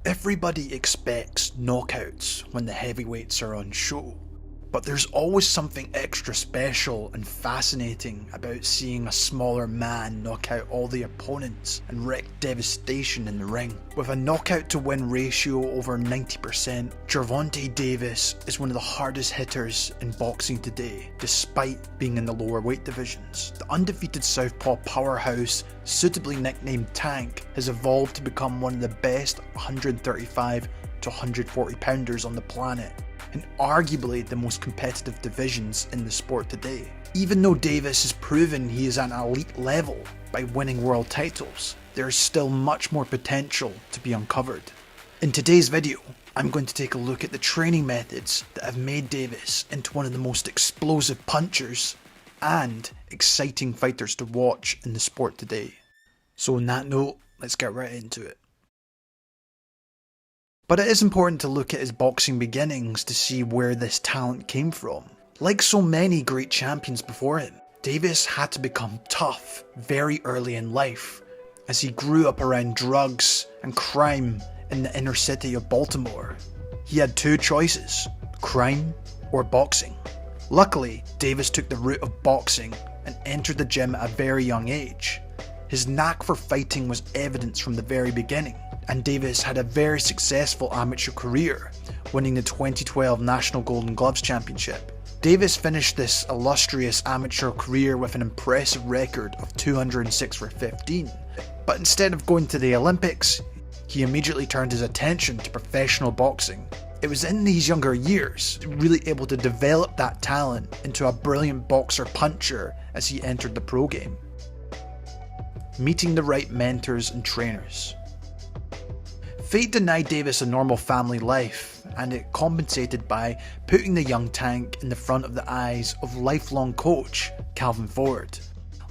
Everybody expects knockouts when the heavyweights are on show, but there's always something extra special and fascinating about seeing a smaller man knock out all the opponents and wreak devastation in the ring. With a knockout to win ratio over 90%, Gervonta Davis is one of the hardest hitters in boxing today, despite being in the lower weight divisions. The undefeated southpaw powerhouse, suitably nicknamed Tank, has evolved to become one of the best 135 to 140 pounders on the planet, in arguably the most competitive divisions in the sport today. Even though Davis has proven he is at an elite level by winning world titles, there is still much more potential to be uncovered. In today's video, I'm going to take a look at the training methods that have made Davis into one of the most explosive punchers and exciting fighters to watch in the sport today. So on that note, let's get right into it. But it is important to look at his boxing beginnings to see where this talent came from. Like so many great champions before him, Davis had to become tough very early in life, as he grew up around drugs and crime in the inner city of Baltimore. He had two choices: crime or boxing. Luckily, Davis took the route of boxing and entered the gym at a very young age. His knack for fighting was evident from the very beginning, and Davis had a very successful amateur career, winning the 2012 National Golden Gloves Championship. Davis finished this illustrious amateur career with an impressive record of 206 for 15, but instead of going to the Olympics, he immediately turned his attention to professional boxing. It was in these younger years really able to develop that talent into a brilliant boxer-puncher as he entered the pro game. Meeting the right mentors and trainers. Fate denied Davis a normal family life, and it compensated by putting the young Tank in the front of the eyes of lifelong coach Calvin Ford.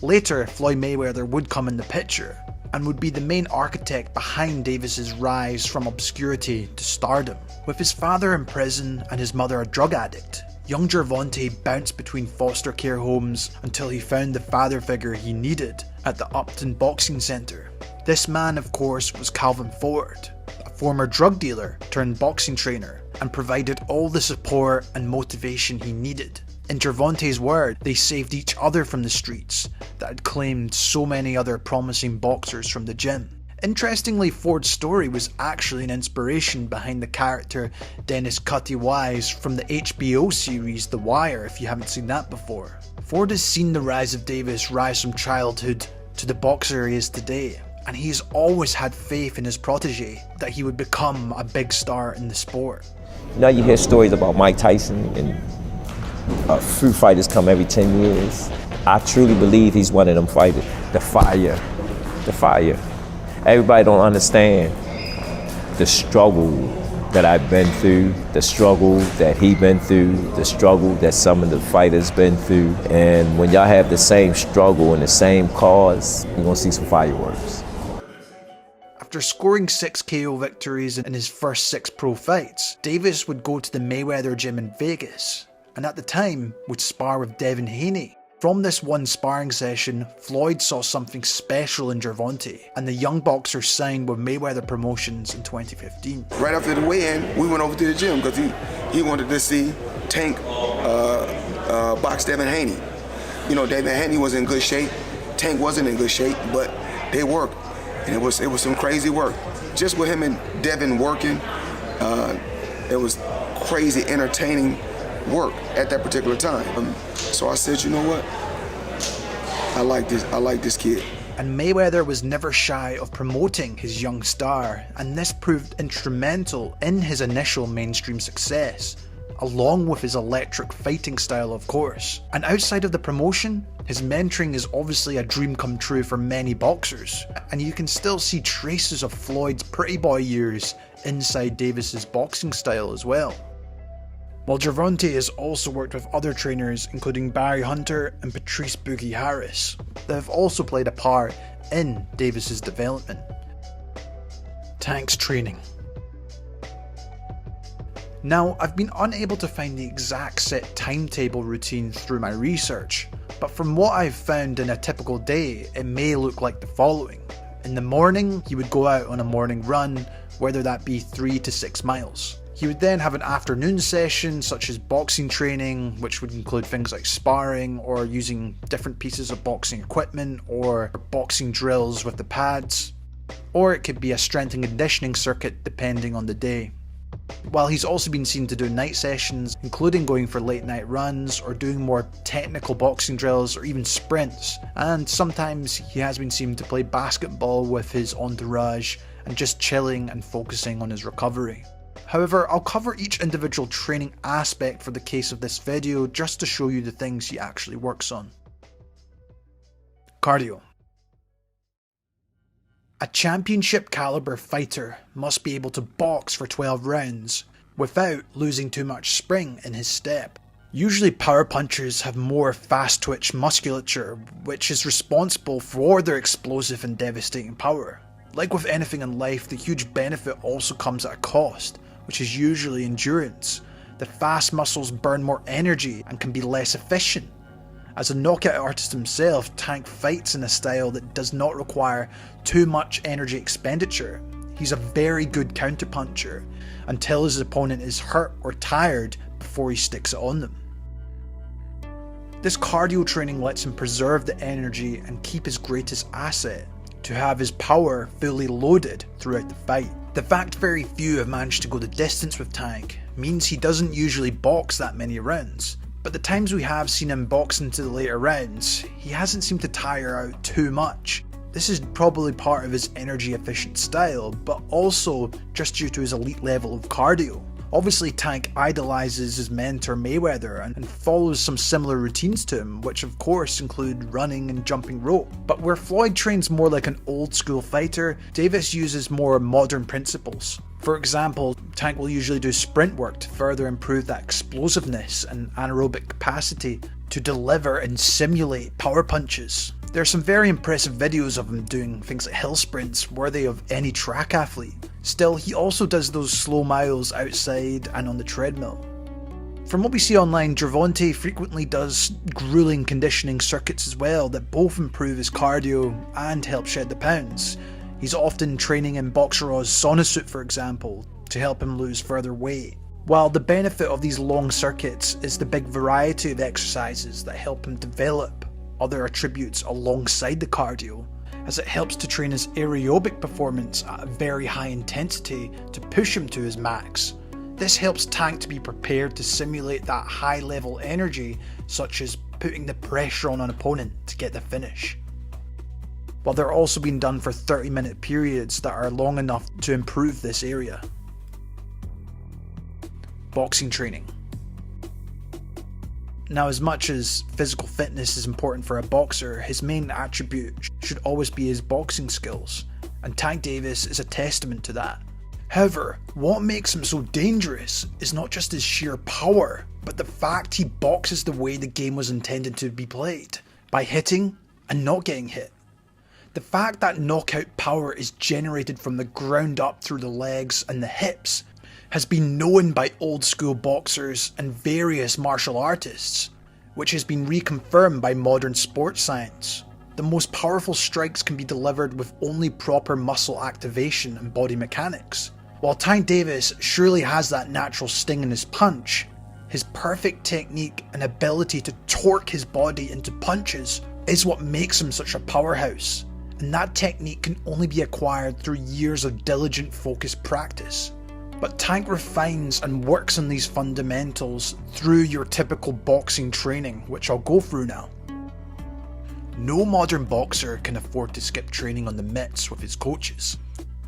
Later, Floyd Mayweather would come in the picture, and would be the main architect behind Davis's rise from obscurity to stardom. With his father in prison and his mother a drug addict, young Gervonta bounced between foster care homes until he found the father figure he needed at the Upton Boxing Centre. This man, of course, was Calvin Ford, a former drug dealer turned boxing trainer, and provided all the support and motivation he needed. In Gervonta's word, they saved each other from the streets that had claimed so many other promising boxers from the gym. Interestingly, Ford's story was actually an inspiration behind the character Dennis Cutty Wise from the HBO series The Wire, if you haven't seen that before. Ford has seen the rise of Davis rise from childhood to the boxer he is today, and he has always had faith in his protege that he would become a big star in the sport. Now you hear stories about Mike Tyson and few fighters come every 10 years. I truly believe he's one of them fighters. The fire. Everybody don't understand the struggle that I've been through, the struggle that he been through, the struggle that some of the fighters been through. And when y'all have the same struggle and the same cause, you're gonna see some fireworks. After scoring 6 KO victories in his first 6 pro fights, Davis would go to the Mayweather gym in Vegas, and at the time would spar with Devin Haney. From this one sparring session, Floyd saw something special in Gervonta, and the young boxer signed with Mayweather Promotions in 2015. Right after the weigh-in, we went over to the gym because he wanted to see Tank box Devin Haney. You know, Devin Haney was in good shape, Tank wasn't in good shape, but they worked, and it was some crazy work. Just with him and Devin working, it was crazy entertaining work at that particular time. So I said, you know what? I like this kid. And Mayweather was never shy of promoting his young star, and this proved instrumental in his initial mainstream success, along with his electric fighting style, of course. And outside of the promotion, his mentoring is obviously a dream come true for many boxers, and you can still see traces of Floyd's pretty boy years inside Davis's boxing style as well. While Gervonta has also worked with other trainers including Barry Hunter and Patrice Boogie Harris that have also played a part in Davis's development. Tank's training. Now, I've been unable to find the exact set timetable routine through my research, but from what I've found in a typical day, it may look like the following. In the morning, he would go out on a morning run whether that be 3 to 6 miles. He would then have an afternoon session such as boxing training, which would include things like sparring or using different pieces of boxing equipment or boxing drills with the pads, or it could be a strength and conditioning circuit depending on the day. While he's also been seen to do night sessions, including going for late night runs or doing more technical boxing drills or even sprints, and sometimes he has been seen to play basketball with his entourage and just chilling and focusing on his recovery. However, I'll cover each individual training aspect for the case of this video just to show you the things he actually works on. Cardio. A championship caliber fighter must be able to box for 12 rounds without losing too much spring in his step. Usually power punchers have more fast twitch musculature, which is responsible for their explosive and devastating power. Like with anything in life, the huge benefit also comes at a cost, which is usually endurance. The fast muscles burn more energy and can be less efficient. As a knockout artist himself, Tank fights in a style that does not require too much energy expenditure. He's a very good counterpuncher until his opponent is hurt or tired before he sticks it on them. This cardio training lets him preserve the energy and keep his greatest asset, to have his power fully loaded throughout the fight. The fact very few have managed to go the distance with Tank means he doesn't usually box that many rounds, but the times we have seen him box into the later rounds, he hasn't seemed to tire out too much. This is probably part of his energy efficient style, but also just due to his elite level of cardio. Obviously Tank idolizes his mentor Mayweather and follows some similar routines to him, which of course include running and jumping rope. But where Floyd trains more like an old school fighter, Davis uses more modern principles. For example, Tank will usually do sprint work to further improve that explosiveness and anaerobic capacity to deliver and simulate power punches. There are some very impressive videos of him doing things like hill sprints worthy of any track athlete. Still, he also does those slow miles outside and on the treadmill. From what we see online, Gervonta frequently does grueling conditioning circuits as well that both improve his cardio and help shed the pounds. He's often training in Boxer Raw's sauna suit, for example, to help him lose further weight. While the benefit of these long circuits is the big variety of exercises that help him develop other attributes alongside the cardio, as it helps to train his aerobic performance at a very high intensity to push him to his max. This helps Tank to be prepared to simulate that high level energy, such as putting the pressure on an opponent to get the finish. While they're also being done for 30-minute periods that are long enough to improve this area. Boxing training. Now, as much as physical fitness is important for a boxer, his main attribute should always be his boxing skills, and Tank Davis is a testament to that. However, what makes him so dangerous is not just his sheer power, but the fact he boxes the way the game was intended to be played, by hitting and not getting hit. The fact that knockout power is generated from the ground up through the legs and the hips has been known by old school boxers and various martial artists, which has been reconfirmed by modern sports science. The most powerful strikes can be delivered with only proper muscle activation and body mechanics. While Tank Davis surely has that natural sting in his punch, his perfect technique and ability to torque his body into punches is what makes him such a powerhouse, and that technique can only be acquired through years of diligent focused practice. But Tank refines and works on these fundamentals through your typical boxing training, which I'll go through now. No modern boxer can afford to skip training on the mitts with his coaches.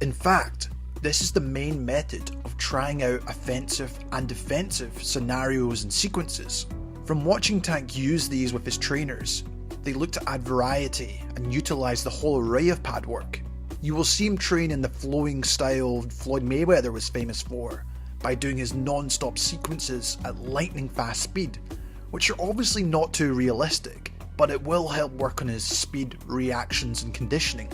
In fact, this is the main method of trying out offensive and defensive scenarios and sequences. From watching Tank use these with his trainers, they look to add variety and utilise the whole array of pad work. You will see him train in the flowing style Floyd Mayweather was famous for, by doing his non-stop sequences at lightning fast speed, which are obviously not too realistic, but it will help work on his speed, reactions and conditioning.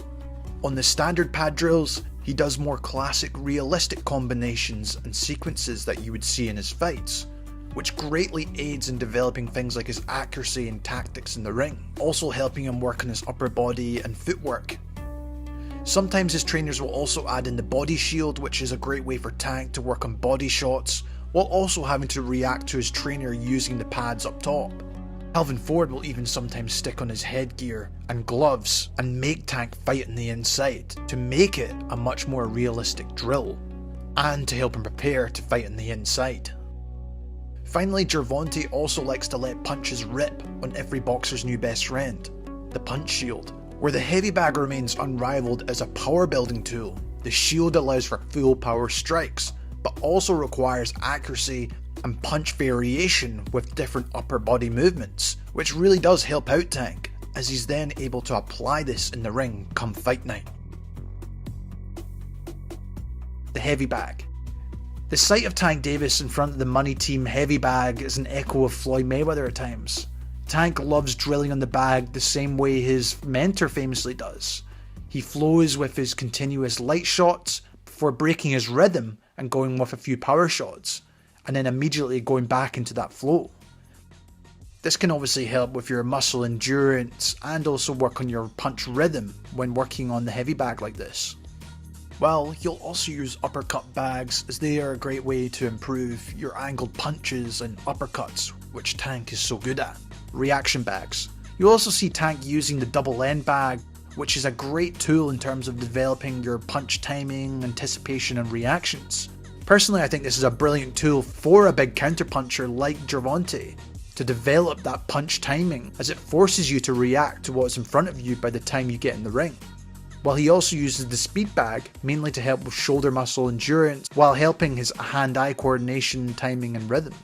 On the standard pad drills, he does more classic realistic combinations and sequences that you would see in his fights, which greatly aids in developing things like his accuracy and tactics in the ring, also helping him work on his upper body and footwork. Sometimes his trainers will also add in the body shield, which is a great way for Tank to work on body shots, while also having to react to his trainer using the pads up top. Calvin Ford will even sometimes stick on his headgear and gloves and make Tank fight on the inside to make it a much more realistic drill, and to help him prepare to fight on the inside. Finally, Gervonta also likes to let punches rip on every boxer's new best friend, the punch shield. Where the heavy bag remains unrivaled as a power building tool, the shield allows for full power strikes, but also requires accuracy and punch variation with different upper body movements, which really does help out Tank, as he's then able to apply this in the ring come fight night. The heavy bag. The sight of Tank Davis in front of the Money Team heavy bag is an echo of Floyd Mayweather at times. Tank loves drilling on the bag the same way his mentor famously does. He flows with his continuous light shots before breaking his rhythm and going with a few power shots, and then immediately going back into that flow. This can obviously help with your muscle endurance and also work on your punch rhythm when working on the heavy bag like this. Well, you'll also use uppercut bags, as they are a great way to improve your angled punches and uppercuts, which Tank is so good at. Reaction bags. You also see Tank using the double end bag, which is a great tool in terms of developing your punch timing, anticipation and reactions. Personally, I think this is a brilliant tool for a big counterpuncher like Gervonta to develop that punch timing, as it forces you to react to what's in front of you by the time you get in the ring. While he also uses the speed bag mainly to help with shoulder muscle endurance, while helping his hand-eye coordination, timing and rhythm.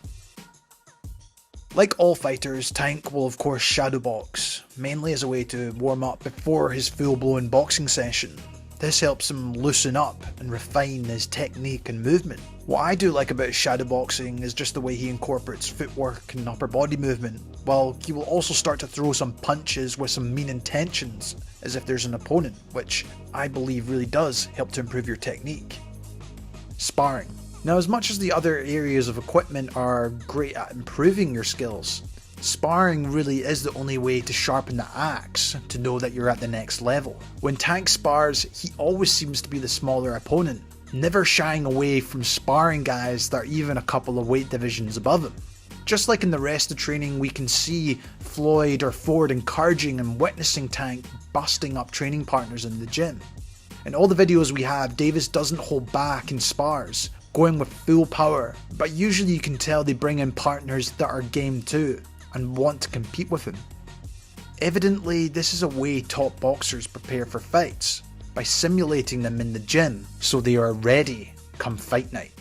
Like all fighters, Tank will of course shadow box, mainly as a way to warm up before his full-blown boxing session. This helps him loosen up and refine his technique and movement. What I do like about shadow boxing is just the way he incorporates footwork and upper body movement, while he will also start to throw some punches with some mean intentions, as if there's an opponent, which I believe really does help to improve your technique. Sparring. Now, as much as the other areas of equipment are great at improving your skills, sparring really is the only way to sharpen the axe to know that you're at the next level. When Tank spars, he always seems to be the smaller opponent, never shying away from sparring guys that are even a couple of weight divisions above him. Just like in the rest of training, we can see Floyd or Ford encouraging and witnessing Tank busting up training partners in the gym. In all the videos we have, Davis doesn't hold back in spars, going with full power, but usually you can tell they bring in partners that are game too and want to compete with him. Evidently, this is a way top boxers prepare for fights, by simulating them in the gym so they are ready come fight night.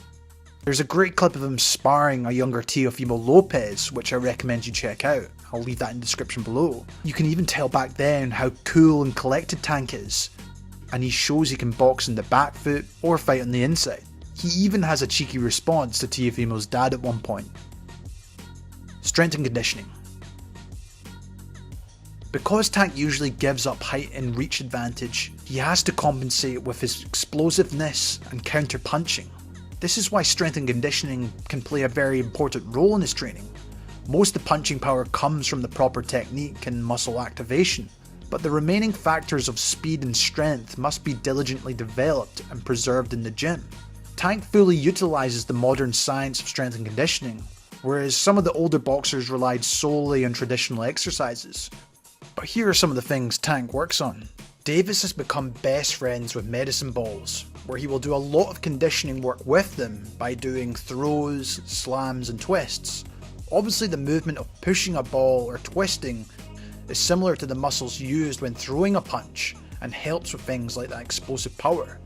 There's a great clip of him sparring a younger Teofimo Lopez, which I recommend you check out. I'll leave that in the description below. You can even tell back then how cool and collected Tank is, and he shows he can box in the back foot or fight on the inside. He even has a cheeky response to Teofimo's dad at one point. Strength and conditioning. Because Tank usually gives up height and reach advantage, he has to compensate with his explosiveness and counter punching. This is why strength and conditioning can play a very important role in his training. Most of the punching power comes from the proper technique and muscle activation, but the remaining factors of speed and strength must be diligently developed and preserved in the gym. Tank fully utilises the modern science of strength and conditioning, whereas some of the older boxers relied solely on traditional exercises. But here are some of the things Tank works on. Davis has become best friends with medicine balls, where he will do a lot of conditioning work with them by doing throws, slams and twists. Obviously the movement of pushing a ball or twisting is similar to the muscles used when throwing a punch and helps with things like that explosive power.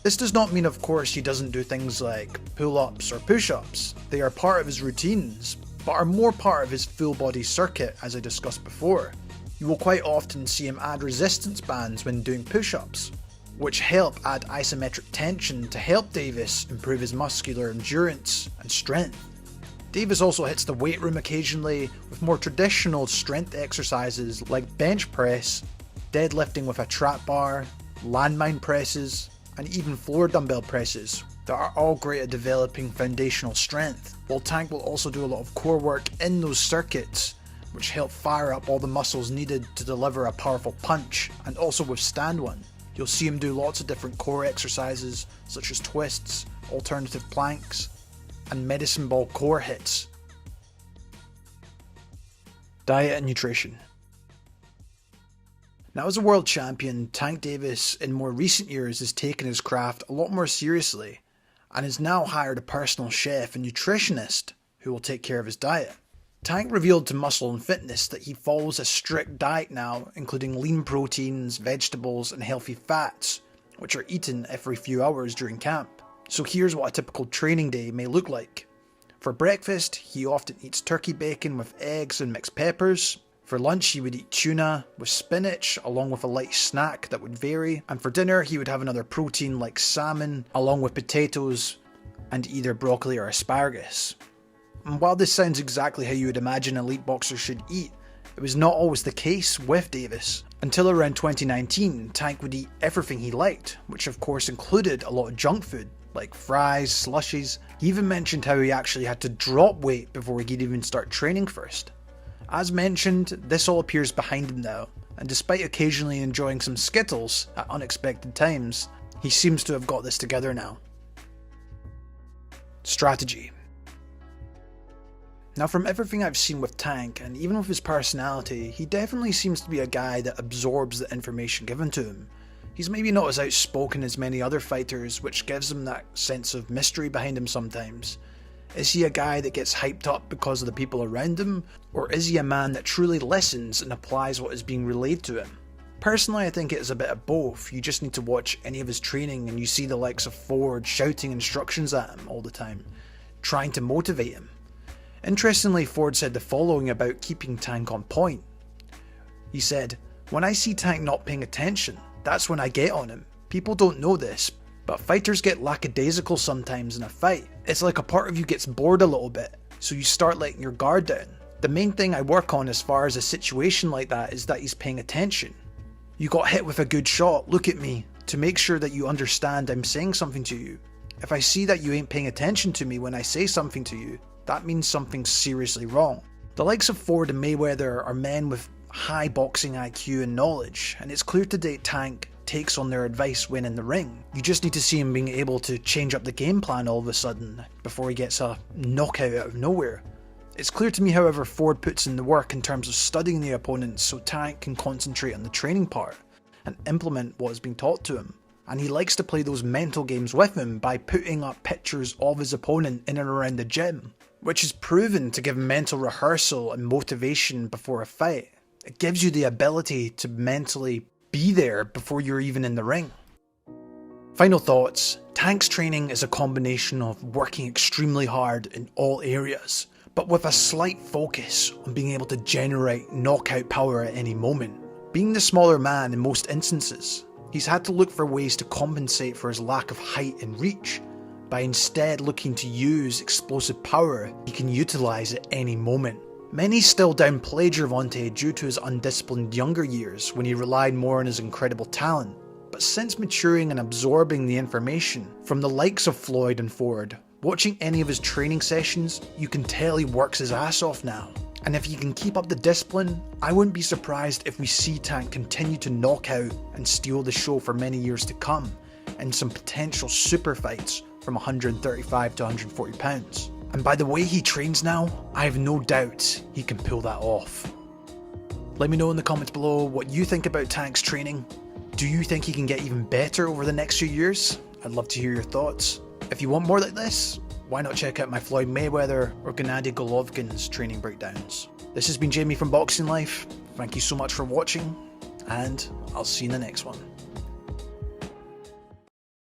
This does not mean of course he doesn't do things like pull-ups or push-ups. They are part of his routines, but are more part of his full body circuit as I discussed before. You will quite often see him add resistance bands when doing push-ups, which help add isometric tension to help Davis improve his muscular endurance and strength. Davis also hits the weight room occasionally with more traditional strength exercises like bench press, deadlifting with a trap bar, landmine presses, and even floor dumbbell presses that are all great at developing foundational strength, while Tank will also do a lot of core work in those circuits, which help fire up all the muscles needed to deliver a powerful punch and also withstand one. You'll see him do lots of different core exercises such as twists, alternative planks, and medicine ball core hits. Diet and nutrition. Now, as a world champion, Tank Davis in more recent years has taken his craft a lot more seriously and has now hired a personal chef and nutritionist who will take care of his diet. Tank revealed to Muscle and Fitness that he follows a strict diet now, including lean proteins, vegetables, and healthy fats, which are eaten every few hours during camp. So here's what a typical training day may look like. For breakfast, he often eats turkey bacon with eggs and mixed peppers. For lunch, he would eat tuna with spinach, along with a light snack that would vary. And for dinner, he would have another protein like salmon, along with potatoes and either broccoli or asparagus. And while this sounds exactly how you would imagine an elite boxer should eat, it was not always the case with Davis. Until around 2019, Tank would eat everything he liked, which of course included a lot of junk food, like fries, slushies. He even mentioned how he actually had to drop weight before he could even start training first. As mentioned, this all appears behind him now, and despite occasionally enjoying some Skittles at unexpected times, he seems to have got this together now. Strategy. Now, from everything I've seen with Tank, and even with his personality, he definitely seems to be a guy that absorbs the information given to him. He's maybe not as outspoken as many other fighters, which gives him that sense of mystery behind him sometimes. Is he a guy that gets hyped up because of the people around him, or is he a man that truly listens and applies what is being relayed to him? Personally, I think it is a bit of both. You just need to watch any of his training and you see the likes of Ford shouting instructions at him all the time, trying to motivate him. Interestingly, Ford said the following about keeping Tank on point. He said, "When I see Tank not paying attention, that's when I get on him. People don't know this, but fighters get lackadaisical sometimes in a fight. It's like a part of you gets bored a little bit, so you start letting your guard down. The main thing I work on as far as a situation like that is that he's paying attention. You got hit with a good shot, look at me, to make sure that you understand I'm saying something to you. If I see that you ain't paying attention to me when I say something to you, that means something's seriously wrong." The likes of Ford and Mayweather are men with high boxing IQ and knowledge, and it's clear to date Tank takes on their advice when in the ring. You just need to see him being able to change up the game plan all of a sudden before he gets a knockout out of nowhere. It's clear to me, however, Ford puts in the work in terms of studying the opponents so Tank can concentrate on the training part and implement what is being taught to him. And he likes to play those mental games with him by putting up pictures of his opponent in and around the gym, which is proven to give mental rehearsal and motivation before a fight. It gives you the ability to mentally be there before you're even in the ring. Final thoughts. Tank's training is a combination of working extremely hard in all areas, but with a slight focus on being able to generate knockout power at any moment. Being the smaller man in most instances, he's had to look for ways to compensate for his lack of height and reach, by instead looking to use explosive power he can utilise at any moment. Many still downplay Gervonta due to his undisciplined younger years when he relied more on his incredible talent, but since maturing and absorbing the information from the likes of Floyd and Ford, watching any of his training sessions, you can tell he works his ass off now. And if he can keep up the discipline, I wouldn't be surprised if we see Tank continue to knock out and steal the show for many years to come, in some potential super fights from 135 to 140 pounds. And by the way he trains now, I have no doubt he can pull that off. Let me know in the comments below what you think about Tank's training. Do you think he can get even better over the next few years? I'd love to hear your thoughts. If you want more like this, why not check out my Floyd Mayweather or Gennady Golovkin's training breakdowns. This has been Jamie from Boxing Life. Thank you so much for watching, and I'll see you in the next one.